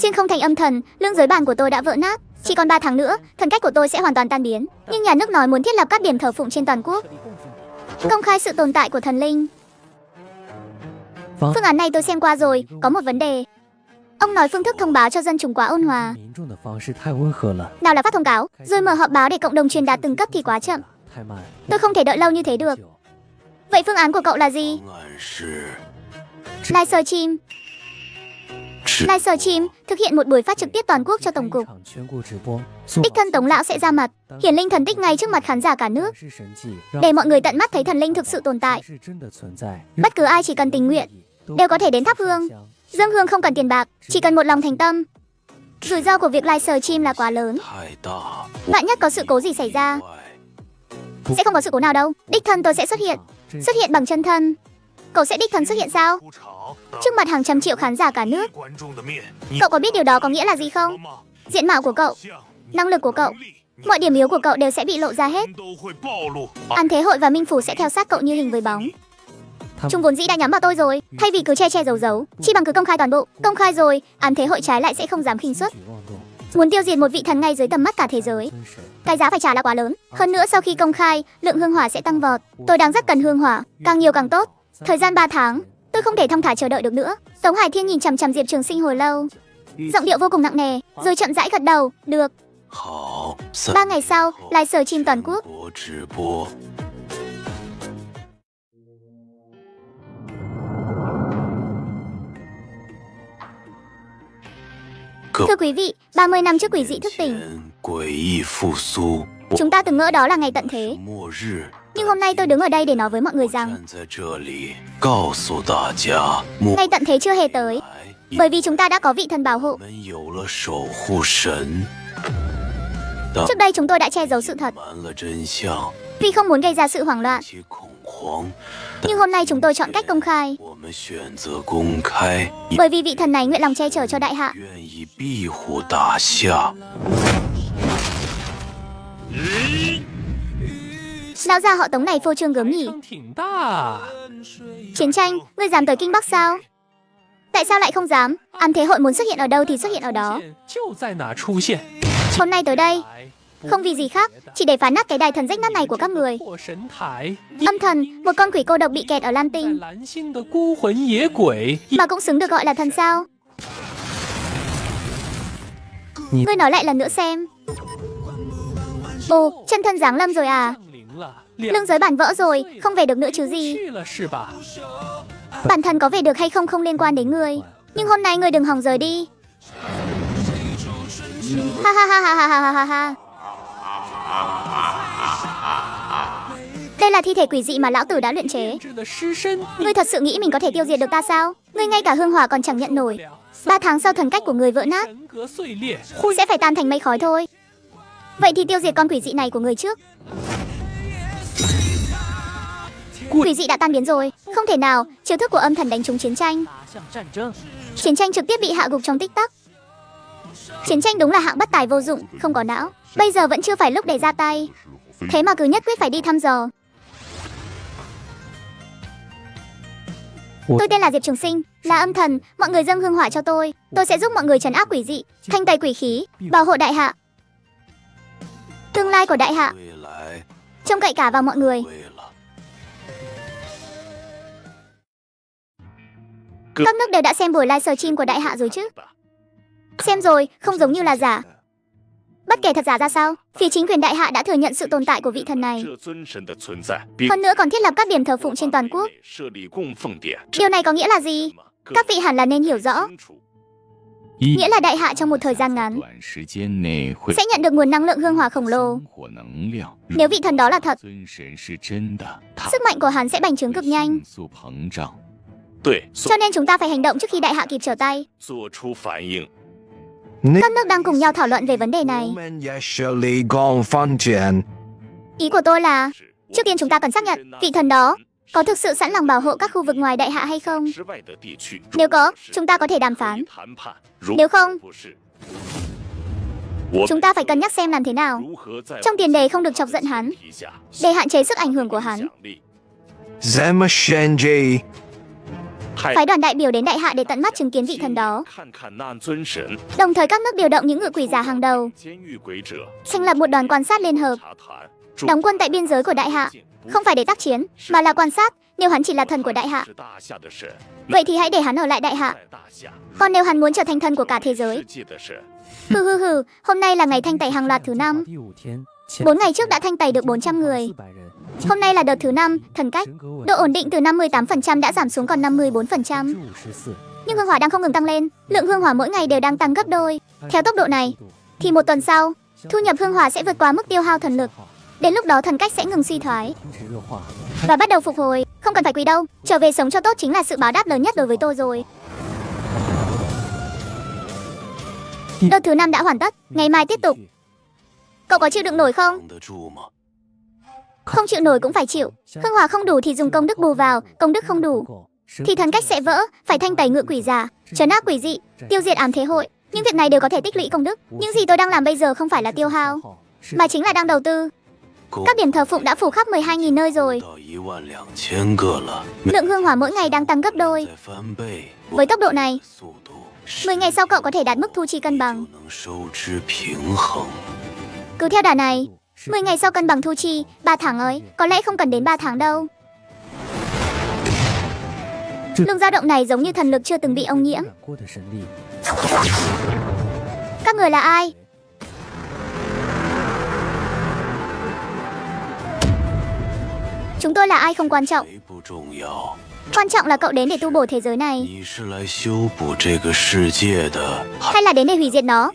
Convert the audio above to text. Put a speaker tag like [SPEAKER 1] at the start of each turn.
[SPEAKER 1] Xuyên không thành âm thần, lương giới bàn của tôi đã vỡ nát. Chỉ còn 3 tháng nữa, thần cách của tôi sẽ hoàn toàn tan biến. Nhưng nhà nước nói muốn thiết lập các điểm thờ phụng trên toàn quốc, công khai sự tồn tại của thần linh. Phương án này tôi xem qua rồi, có một vấn đề. Ông nói phương thức thông báo cho dân chúng quá ôn hòa. Nào là phát thông cáo, rồi mở họp báo để cộng đồng truyền đạt từng cấp thì quá chậm. Tôi không thể đợi lâu như thế được. Vậy phương án của cậu là gì? Livestream. Livestream thực hiện một buổi phát trực tiếp toàn quốc cho tổng cục. Đích thân Tống lão sẽ ra mặt, hiển linh thần tích ngay trước mặt khán giả cả nước, để mọi người tận mắt thấy thần linh thực sự tồn tại. Bất cứ ai chỉ cần tình nguyện đều có thể đến thắp hương. Dâng hương không cần tiền bạc, chỉ cần một lòng thành tâm. Rủi ro của việc livestream là quá lớn. Vạn nhất có sự cố gì xảy ra. Sẽ không có sự cố nào đâu. Đích thân tôi sẽ xuất hiện bằng chân thân. Cậu sẽ đích thân xuất hiện sao? Trước mặt hàng trăm triệu khán giả cả nước. Cậu có biết điều đó có nghĩa là gì không? Diện mạo của cậu, năng lực của cậu, mọi điểm yếu của cậu đều sẽ bị lộ ra hết. An Thế Hội và Minh Phủ sẽ theo sát cậu như hình với bóng. Chúng vốn dĩ đã nhắm vào tôi rồi. Thay vì cứ che che giấu giấu, chi bằng cứ công khai toàn bộ. Công khai rồi, An Thế Hội trái lại sẽ không dám khinh suất. Muốn tiêu diệt một vị thần ngay dưới tầm mắt cả thế giới, cái giá phải trả là quá lớn. Hơn nữa sau khi công khai, lượng hương hỏa sẽ tăng vọt. Tôi đang rất cần hương hỏa, càng nhiều càng tốt. Thời gian 3 tháng, tôi không thể thong thả chờ đợi được nữa. Tống Hải Thiên nhìn chằm chằm Diệp Trường Sinh hồi lâu, giọng điệu vô cùng nặng nề, rồi chậm rãi gật đầu. Được. 3 ngày sau, livestream toàn quốc. Thưa quý vị, 30 năm trước quỷ dị thức tỉnh, chúng ta từng ngỡ đó là ngày tận thế. Nhưng hôm nay tôi đứng ở đây để nói với mọi người rằng ngày tận thế chưa hề tới, bởi vì chúng ta đã có vị thần bảo hộ. Trước đây chúng tôi đã che giấu sự thật vì không muốn gây ra sự hoảng loạn. Nhưng hôm nay chúng tôi chọn cách công khai, bởi vì vị thần này nguyện lòng che chở cho đại hạ. Lão già họ Tống này phô trương gớm nhỉ. Chiến tranh, ngươi dám tới Kinh Bắc sao? Tại sao lại không dám? An Thế Hội muốn xuất hiện ở đâu thì xuất hiện ở đó. Hôm nay tới đây không vì gì khác, chỉ để phá nát cái đài thần rách nát này của các người. Âm thần, một con quỷ cô độc bị kẹt ở Lam Tinh, mà cũng xứng được gọi là thần sao? Ngươi nói lại lần nữa xem. Ồ, chân thân giáng lâm rồi à? Lương giới bản vỡ rồi, không về được nữa chứ gì. Bản thân có về được hay không không liên quan đến ngươi. Nhưng hôm nay ngươi đừng hòng rời đi. Ha ha ha ha ha ha ha ha. Đây là thi thể quỷ dị mà lão tử đã luyện chế. Ngươi thật sự nghĩ mình có thể tiêu diệt được ta sao? Ngươi ngay cả hương hỏa còn chẳng nhận nổi. 3 tháng sau thần cách của người vỡ nát, sẽ phải tan thành mây khói thôi. Vậy thì tiêu diệt con quỷ dị này của người trước. Quỷ dị đã tan biến rồi, không thể nào. Chiêu thức của âm thần đánh trúng chiến tranh. Chiến tranh trực tiếp bị hạ gục trong tích tắc. Chiến tranh đúng là hạng bất tài vô dụng, không có não. Bây giờ vẫn chưa phải lúc để ra tay, thế mà cứ nhất quyết phải đi thăm dò. Tôi tên là Diệp Trường Sinh, là âm thần. Mọi người dâng hương hỏa cho tôi sẽ giúp mọi người trấn áp quỷ dị, thanh tẩy quỷ khí, bảo hộ đại hạ. Tương lai của đại hạ trông cậy cả vào mọi người. Các nước đều đã xem buổi livestream của đại hạ rồi chứ? Xem rồi, không giống như là giả. Bất kể thật giả ra sao, phía chính quyền đại hạ đã thừa nhận sự tồn tại của vị thần này. Hơn nữa còn thiết lập các điểm thờ phụng trên toàn quốc. Điều này có nghĩa là gì? Các vị hẳn là nên hiểu rõ. Nghĩa là đại hạ trong một thời gian ngắn sẽ nhận được nguồn năng lượng hương hỏa khổng lồ. Nếu vị thần đó là thật, sức mạnh của hắn sẽ bành trướng cực nhanh. Cho nên chúng ta phải hành động trước khi đại hạ kịp trở tay. Các nước đang cùng nhau thảo luận về vấn đề này. Ý của tôi là, trước tiên chúng ta cần xác nhận vị thần đó có thực sự sẵn lòng bảo hộ các khu vực ngoài đại hạ hay không. Nếu có, chúng ta có thể đàm phán. Nếu không, chúng ta phải cân nhắc xem làm thế nào. Trong tiền đề không được chọc giận hắn, để hạn chế sức ảnh hưởng của hắn. phái đoàn đại biểu đến đại hạ để tận mắt chứng kiến vị thần đó. Đồng thời các nước điều động những ngự quỷ giả hàng đầu, thành lập một đoàn quan sát liên hợp, đóng quân tại biên giới của đại hạ, không phải để tác chiến, mà là quan sát. Nếu hắn chỉ là thần của đại hạ, vậy thì hãy để hắn ở lại đại hạ. Còn nếu hắn muốn trở thành thần của cả thế giới, hôm nay là ngày thanh tẩy hàng loạt thứ 5. 4 ngày trước đã thanh tẩy được 400 người. Hôm nay là đợt thứ 5, thần cách. Độ ổn định từ 58% đã giảm xuống còn 54%. Nhưng hương hỏa đang không ngừng tăng lên, lượng hương hỏa mỗi ngày đều đang tăng gấp đôi. Theo tốc độ này, thì một tuần sau, thu nhập hương hỏa sẽ vượt qua mức tiêu hao thần lực. Đến lúc đó thần cách sẽ ngừng suy thoái và bắt đầu phục hồi. Không cần phải quỳ đâu, trở về sống cho tốt chính là sự báo đáp lớn nhất đối với tôi rồi. Đợt thứ 5 đã hoàn tất, ngày mai tiếp tục. Cậu có chịu đựng nổi không? Không chịu nổi cũng phải chịu. Hương hỏa không đủ thì dùng công đức bù vào, công đức không đủ thì thần cách sẽ vỡ, phải thanh tẩy ngự quỷ giả, trấn áp quỷ dị, tiêu diệt ám thế hội. Những việc này đều có thể tích lũy công đức. Những gì tôi đang làm bây giờ không phải là tiêu hao, mà chính là đang đầu tư. Các điểm thờ phụng đã phủ khắp 12.000 nơi rồi. Lượng hương hỏa mỗi ngày đang tăng gấp đôi. Với tốc độ này, 10 ngày sau cậu có thể đạt mức thu chi cân bằng. Cứ theo đà này, 10 ngày sau cân bằng thu chi. 3 tháng ấy, có lẽ không cần đến 3 tháng đâu. Luồng dao động này giống như thần lực chưa từng bị ông nhiễm. Các người là ai? Chúng tôi là ai không quan trọng. Quan trọng là cậu đến để tu bổ thế giới này, hay là đến để hủy diệt nó.